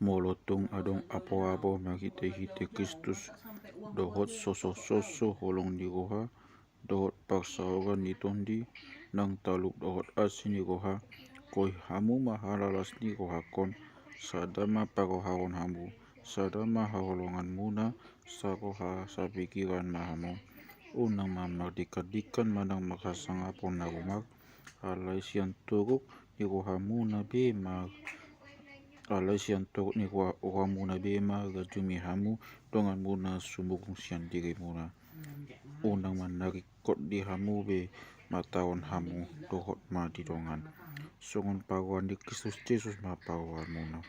Molotung adong apo-apo makite-hite Kristus dohot soso holong di goha dohot paksaogan ni tondi nang taluk dohot asin ni goha koi hamu mahalalas ni goha kon sadama pagohaon hamu sadama haholongan muna sagoha sapikiran mahamu unang mamagdikan manang makasangapon na umak alay siyang turuk ni goha muna be mag alay siyang turuk ni goha muna be magajumi hamu dongan muna sumugong siyang diri muna unang manarikot di hamu be matawon hamu dohot madidongan songon paruan di Kristus Yesus maparuan muna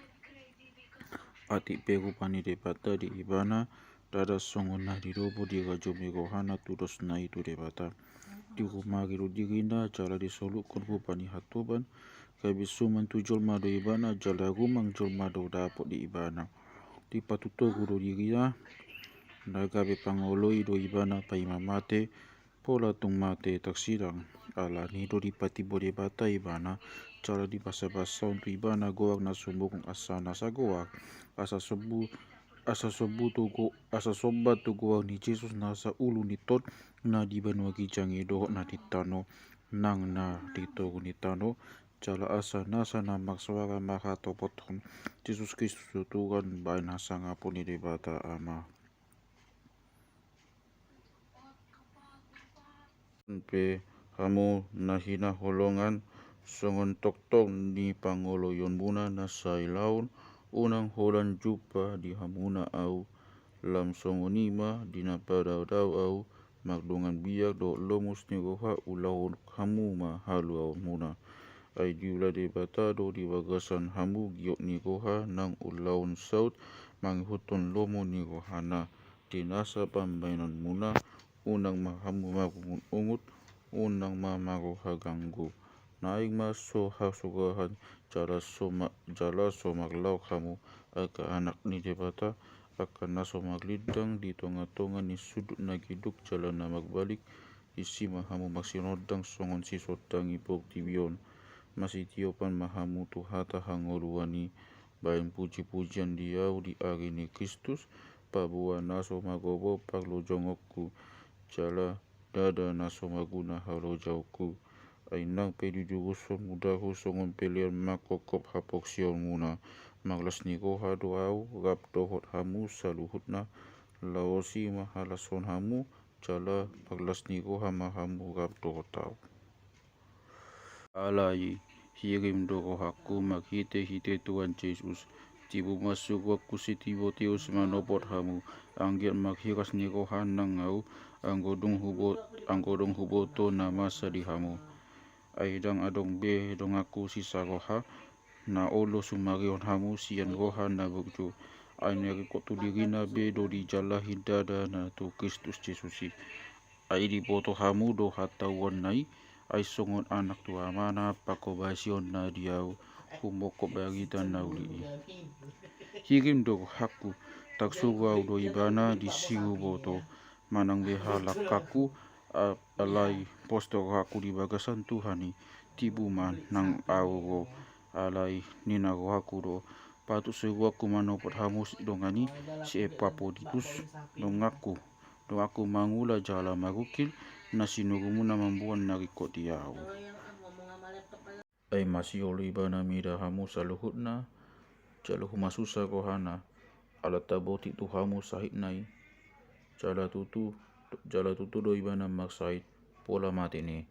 ati perupani debata di ibana dada songon na didobo di rajumi rohana tudos na itu debata di rumah gilu dirina jala disoluk kon rupani hatoban kabisuman tu jolma do ibana jala rumang jolma do dapot di ibana di patutogu do dirina nagabe pangoloi do ibana paimamate pola tung mate taksidang ala nido di patibo debata ibana cara di basa-basa untuk ibana goak na sumbukong asa nasa goak asa sobat tu goak ni Jesus nasa ulu ni tot na di banua gijangi dohot na ditano nang na ditogu ni tano jala asa nasa na maksawara maha topoton Jesus Kristus Tuhan bain hasang apun ni debata ama pe hamu nahina holongan songon tok ni pangoloyon muna na sailaun unang holan jupa di hamuna au lam songonima dina padau au magdongan biak do lomus ni goha ulahun hamu ma halu au muna ai diula debata do di bagasan hamu giok ni goha nang ulahun saut manghuton lomo ni gohana dinasa pambainan muna unang mahamu magungut unang mamago haganggu naing maso hasugahan jala somaklau kamu aka anak ni debata akan naso maglidang di tonga-tonga ni sudut nagiduk jalan na magbalik isi mahamu maksinodang songon si sodang ipok tibion masih tiopan mahamu tuhata hangoluani bayan puji-pujian diau di ari ni Kristus pabua naso magobo paglo jongokku jala dada naso maguna halo jauku ainang pediduguson mudahu songon pelian makokop hapoksion muna maglas ni goha doau rap dohot hamu saluhutna laosi mahalason hamu jala maglas ni goha mahamu rap dohot tau alai hirim dogohaku maghite-hite Tuhan Yesus tibu masuk waktu si Timotius manopot hamu anggiat maghiras ni goha nang au anggodong huboto nama sadihamu aidang adong be dong aku sisa goha na olo sumarion hamu sian goha na bugju aineri kotu dirina be do di jala hidada na tu Kristus Yesusi ai di poto hamu do hatawan nai ai songon anak tu amana pakobasion na diau humoko bagita na uli hirim do haku taksugau do ibana di siu boto manang behalak kaku alai posto haku di bagasan Tuhani tibuman nang awo alai nina haku do patu seguaku manopot hamus dongani si Epapoditus dong aku mangula jala magukil na sinurumuna mambuan narikot diau ai masih oli bana mida hamu saluhutna jaluhu masusa kohana alat taboti tu hamu sahit nai jala tutu do ibana maksait pola matene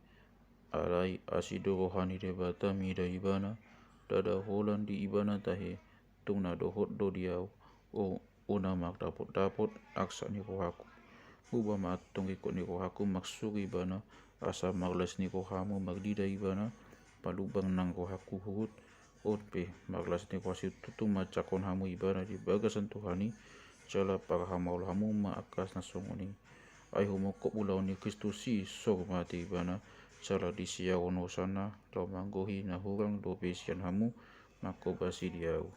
alai asido rohani debata mida ibana dada holan di ibana tahe tung na dohot do diau una mak dapot aksa ni rohaku uba matong ikot ni rohaku maksur ibana asa maglas ni rohamu magdida ibana palubang nang rohaku hurut pe maglas ni rohasi tutu macakon hamu ibana di bagasan Tuhani jala para hamaul hamu maakas na songoni ai humokop ulau ni Kristus si sormati ibana jala di siaron sana lau manggohi na hurang do besian hamu makobasi diau